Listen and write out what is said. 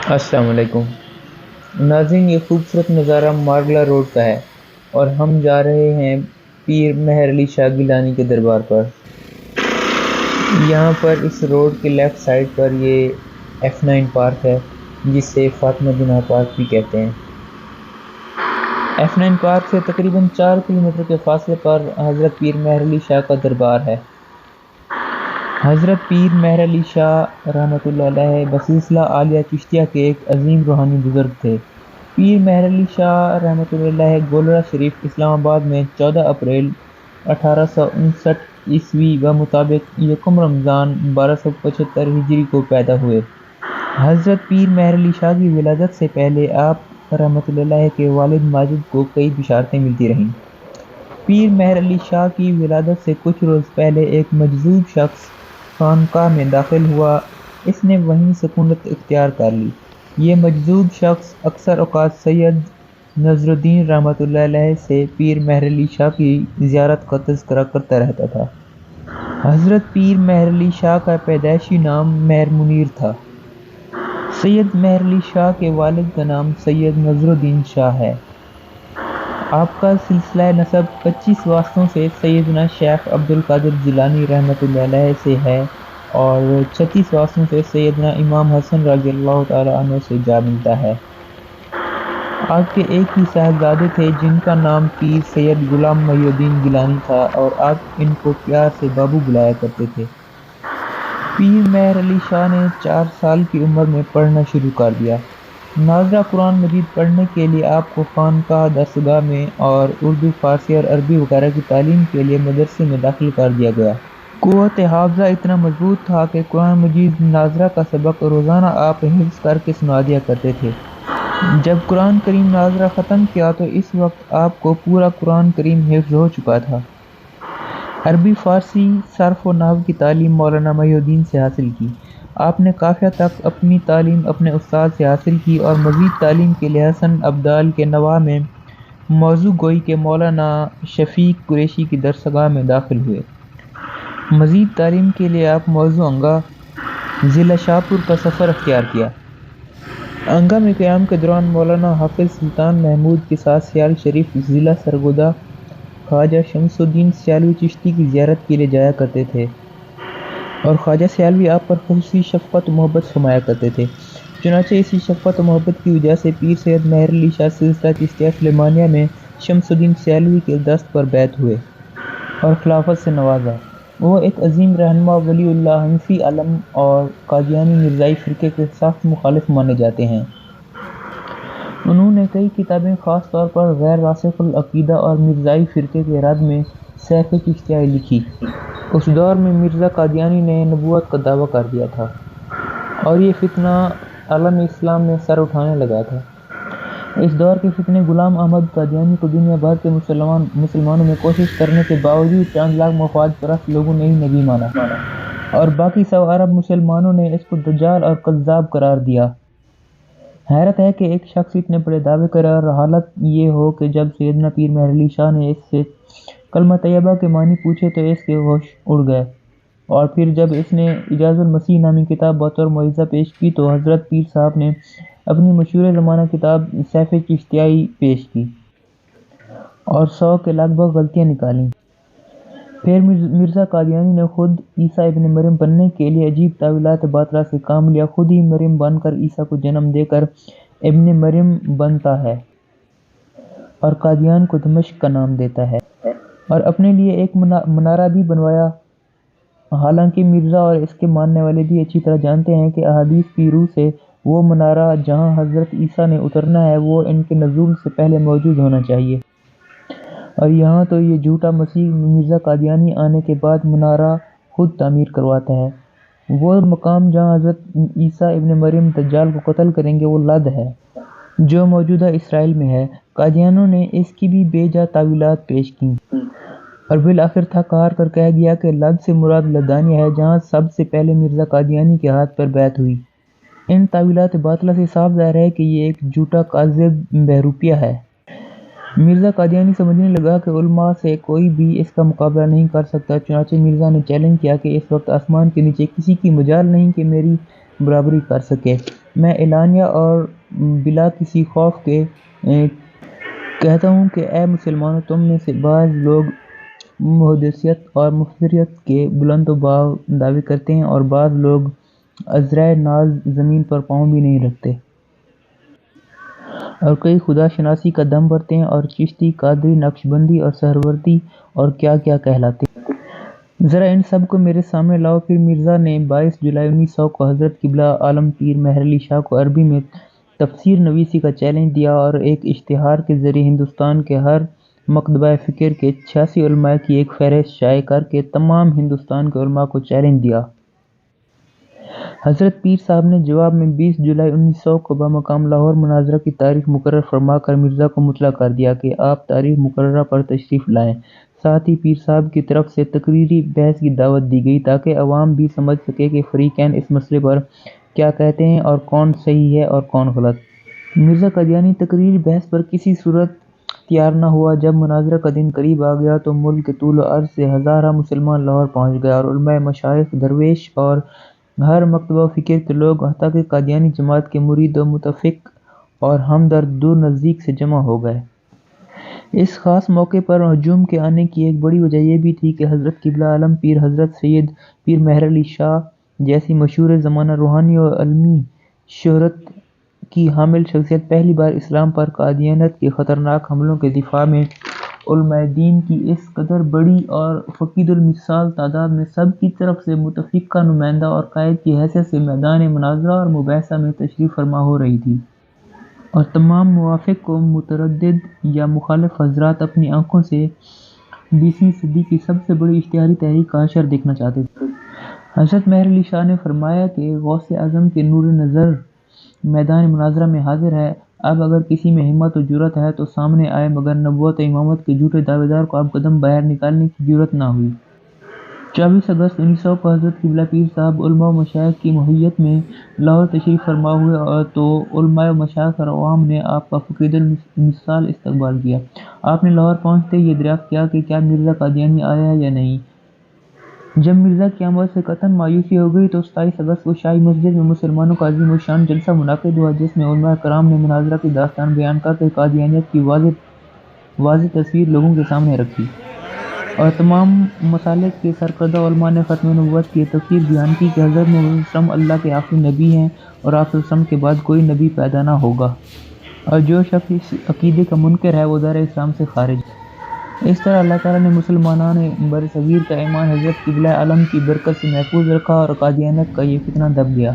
अस्सलाम वालेकुम नाज़रीन, ये खूबसूरत नज़ारा मारगला रोड का है और हम जा रहे हैं पीर मेहर अली शाह गिलानी के दरबार पर। यहाँ पर इस रोड के लेफ़्ट साइड पर ये F9 पार्क है, जिसे फातिमा जिन्ना पार्क भी कहते हैं। F9 पार्क से तकरीबन 4 किलोमीटर के फासले पर हज़रत पीर मेहर अली शाह का दरबार है। हज़रत पीर मेहर अली शाह रहमतुल्लाह अलैह बसिलसिला आलिया चिश्तिया के एक अजीम रूहानी बुज़ुर्ग थे। पीर मेहर अली शाह रहमतुल्लाह अलैह गोलरा शरीफ इस्लामाबाद में 14 अप्रैल 1859 ईस्वी व मुताबिक यकम रमज़ान 1275 हिजरी को पैदा हुए। हज़रत पीर मेहर अली शाह की विलादत से पहले आप रहमतुल्लाह अलैह के वालिद माजिद को कई बिशारतें मिलती रहीं। पीर मेहर अली शाह की विलादत से कुछ रोज़ पहले एक मजज़ूब शख्स खानकाह में दाखिल हुआ। इसने वहीं सकूनत इख्तियार कर ली। ये मजज़ूब शख्स अक्सर औक़ात सैयद नज़रुद्दीन रहमतुल्लाह अलैह से पीर मेहर अली शाह की ज़ियारत का तज़किरा करता रहता था। हज़रत पीर मेहर अली शाह का पैदाइशी नाम मेहर मुनीर था। सैयद मेहर अली शाह के वालिद का नाम सैयद नज़रुद्दीन शाह है। आपका सिलसिला नसब 25 वास्तों से सैयदना शेख अब्दुल कादिर जिलानी रहमतुल्लाह अलैह से है और 36 वास्तों से सैयदना इमाम हसन रज़ियल्लाहु ताला अन्हु से जा मिलता है। आपके एक ही साहबजादे थे जिनका नाम पीर सैयद गुलाम मोहिउद्दीन गिलानी था और आप इनको प्यार से बाबू बुलाया करते थे। पीर मेहर अली शाह ने 4 साल की उम्र में पढ़ना शुरू कर दिया। नाज़रा कुरान मजीद पढ़ने के लिए आपको खानकाह दरसगाह में और उर्दू, फ़ारसी और अरबी वगैरह की तालीम के लिए मदरसे में दाखिल कर दिया गया। क़ुव्वत हाफ़ज़ा इतना मजबूत था कि कुरान मजीद नाज़रा का सबक रोज़ाना आप हिफ्ज़ करके सुना दिया करते थे। जब कुरान करीम नाज़रा ख़त्म किया तो इस वक्त आपको पूरा कुरान करीम हिफ्ज़ हो चुका था। अरबी, फ़ारसी, सर्फ़ व नहव की तालीम मौलाना मोहिउद्दीन से हासिल की। आपने काफ़िया तक अपनी तालीम अपने उस्ताद से हासिल की और मज़ीद तालीम के लिए हसन अब्दाल के नवाह में मौज़ू गोई के मौलाना शफ़ीक कुरैशी की दरसगाह में दाखिल हुए। मज़ीद तालीम के लिए आप मौज़ू अंगा ज़िला शाहपुर का सफ़र अख्तियार किया। अंगा में क़याम के दौरान मौलाना हाफ़िज़ सुल्तान महमूद के साथ सियाल शरीफ ज़िला सरगोदा ख्वाजा शमसुद्दीन सियालवी चिश्ती की ज़ियारत के लिए जाया करते थे और ख्वाजा सियालवी आप पर ख़ुसूसी शफ़क़त मोहब्बत फरमाया करते थे। चुनांचे इसी शफ़क़त मोहब्बत की वजह से पीर सैयद मेहर अली शाह सिलसिला चिश्तिया सुलेमानिया में शमसुद्दीन सियालवी के दस्त पर बैत हुए और खिलाफत से नवाजा। वो एक अजीम रहनुमा, वलीउल्लाह, हनफी आलम और कादियानी मिर्ज़ाई फ़िरक़े के सख्त मुखालिफ माने जाते हैं। उन्होंने कई किताबें ख़ास तौर पर गैर रासिख़ुल अक़ीदा और मिर्ज़ाई फ़िरक़े के रद्द में सैफ़ चिश्तिया लिखी। उस दौर में मिर्ज़ा कादियानी ने नबूवत का दावा कर दिया था और ये फितना आलम इस्लाम में सर उठाने लगा था। इस दौर के फितने गुलाम अहमद कादियानी को दुनिया भर के मुसलमानों में कोशिश करने के बावजूद चंद लाख मफाद परस्त लोगों ने ही नबी माना और बाकी सब अरब मुसलमानों ने इसको दज्जाल और कज़्ज़ाब करार दिया। हैरत है कि एक शख्स इतने बड़े दावे करे और हालत ये हो कि जब सैयदना पीर मेहर अली शाह ने इससे कलमा तैयबा के मानी पूछे तो इसके होश उड़ गए और फिर जब इसने इजाज़ुल मसीह नामी किताब बतौर मौइज़ा पेश की तो हज़रत पीर साहब ने अपनी मशहूर ज़माना किताब सैफ़ चिश्तियाई पेश की और 100 के लगभग गलतियाँ निकालीं। फिर मिर्ज़ा कादियानी ने खुद ईसा इब्न मरियम बनने के लिए अजीब तावीलात बातिला से काम लिया। खुद ही मरियम बनकर ईसा को जन्म देकर इब्न मरियम बनता है और कादियान को दमिश्क का नाम देता है और अपने लिए एक मनारा भी बनवाया। हालांकि मिर्ज़ा और इसके मानने वाले भी अच्छी तरह जानते हैं कि अहादीस की रूह से वो मनारा जहां हज़रत ईसा ने उतरना है वो इनके नज़ूल से पहले मौजूद होना चाहिए और यहाँ तो ये झूठा मसीह मिर्ज़ा कादियानी आने के बाद मनारा खुद तामीर करवाता है। वो मकाम जहाँ हज़रत ईसा इब्न मरियम दज्जाल को कत्ल करेंगे वो लद है जो मौजूदा इसराइल में है। कादियानों ने इसकी भी बेजा तावीलात पेश की और बिल आखिर थक हार कर कह दिया कि लद से मुराद लदानिया है जहाँ सबसे पहले मिर्ज़ा कादियानी के हाथ पर बैत हुई। इन तावीलात बातिला से साफ ज़ाहिर है कि ये एक झूठा काज़िब बहरूपिया है। मिर्ज़ा कादियानी समझने लगा कि उलमा से कोई भी इसका मुकाबला नहीं कर सकता। चुनांचे मिर्ज़ा ने चैलेंज किया कि इस वक्त आसमान के नीचे किसी की मजाल नहीं कि मेरी बराबरी कर सके। میں اعلانیہ اور بلا کسی خوف کے کہتا ہوں کہ اے مسلمانوں، تم میں سے بعض لوگ محدثیت اور مفتریت کے بلند و باو دعوے کرتے ہیں اور بعض لوگ عذرائے ناز زمین پر پاؤں بھی نہیں رکھتے، اور کئی خدا شناسی کا دم بھرتے ہیں اور چشتی، قادری، نقشبندی اور سہروردی اور کیا کیا کہلاتے ہیں۔ ذرا ان سب کو میرے سامنے لاؤ۔ پھر مرزا نے 22 جولائی 1900 کو حضرت قبلہ عالم پیر مہر علی شاہ کو عربی میں تفسیر نویسی کا چیلنج دیا اور ایک اشتہار کے ذریعے ہندوستان کے ہر مکتبہ فکر کے 86 علماء کی ایک فہرست شائع کر کے تمام ہندوستان کے علماء کو چیلنج دیا۔ حضرت پیر صاحب نے جواب میں 20 جولائی 1900 کو بمقام لاہور مناظرہ کی تاریخ مقرر فرما کر مرزا کو مطلع کر دیا کہ آپ تاریخ مقررہ پر تشریف لائیں۔ ساتھ ہی پیر صاحب کی طرف سے تقریری بحث کی دعوت دی گئی تاکہ عوام بھی سمجھ سکے کہ فریقین اس مسئلے پر کیا کہتے ہیں اور کون صحیح ہے اور کون غلط۔ مرزا قادیانی تقریری بحث پر کسی صورت تیار نہ ہوا۔ جب مناظرہ کا دن قریب آ گیا تو ملک کے طول و عرض سے ہزارہ مسلمان لاہور پہنچ گئے اور علماء، مشائخ، درویش اور ہر مکتبہ فکر کے لوگ حتیٰ کہ قادیانی جماعت کے مرید و متفق اور ہمدرد دور نزدیک سے جمع ہو گئے۔ اس خاص موقع پر ہجوم کے آنے کی ایک بڑی وجہ یہ بھی تھی کہ حضرت قبلہ عالم پیر حضرت سید پیر مہر علی شاہ جیسی مشہور زمانہ روحانی اور علمی شہرت کی حامل شخصیت پہلی بار اسلام پر قادیانیت کے خطرناک حملوں کے دفاع میں علماء دین کی اس قدر بڑی اور فقید المثال تعداد میں سب کی طرف سے متفقہ نمائندہ اور قائد کی حیثیت سے میدان مناظرہ اور مباحثہ میں تشریف فرما ہو رہی تھی، اور تمام موافق و متردد یا مخالف حضرات اپنی آنکھوں سے 20ویں صدی کی سب سے بڑی اشتہاری تحریک کا حشر دیکھنا چاہتے تھے۔ حضرت مہر علی شاہ نے فرمایا کہ غوث اعظم کے نور نظر میدان مناظرہ میں حاضر ہے، اب اگر کسی میں ہمت و جرأت ہے تو سامنے آئے، مگر نبوت و امامت کے جھوٹے دعوے دار کو اب قدم باہر نکالنے کی جرأت نہ ہوئی۔ 24 اگست 1900 کو حضرت قبلہ پیر صاحب علماء و مشائخ کی معیت میں لاہور تشریف فرما ہوئے تو علماء و مشائخ اور عوام نے آپ کا فقید المثال استقبال کیا۔ آپ نے لاہور پہنچتے ہی یہ دریافت کیا کہ کیا مرزا قادیانی آیا ہے یا نہیں۔ جب مرزا کی آمد سے قطعاً مایوسی ہو گئی تو 27 اگست کو شاہی مسجد میں مسلمانوں کا عظیم الشان جلسہ منعقد ہوا، جس میں علماء کرام نے مناظرہ کی داستان بیان کر کے قادیانیت کی واضح تصویر لوگوں کے سامنے رکھی، اور تمام مسالک کے سرکردہ علماء نے ختم نبوت کی یہ تفسیر بیان کی کہ حضرت محمد صلی اللہ علیہ وسلم اللہ کے آخری نبی ہیں اور آپ صلی اللہ علیہ وسلم کے بعد کوئی نبی پیدا نہ ہوگا، اور جو شخص اس عقیدے کا منکر ہے وہ دائرہ اسلام سے خارج ہے۔ اس طرح اللہ تعالیٰ نے مسلمانان برصغیر کا ایمان حضرت قبلہ عالم کی برکت سے محفوظ رکھا اور قادیانیت کا یہ فتنہ دب گیا۔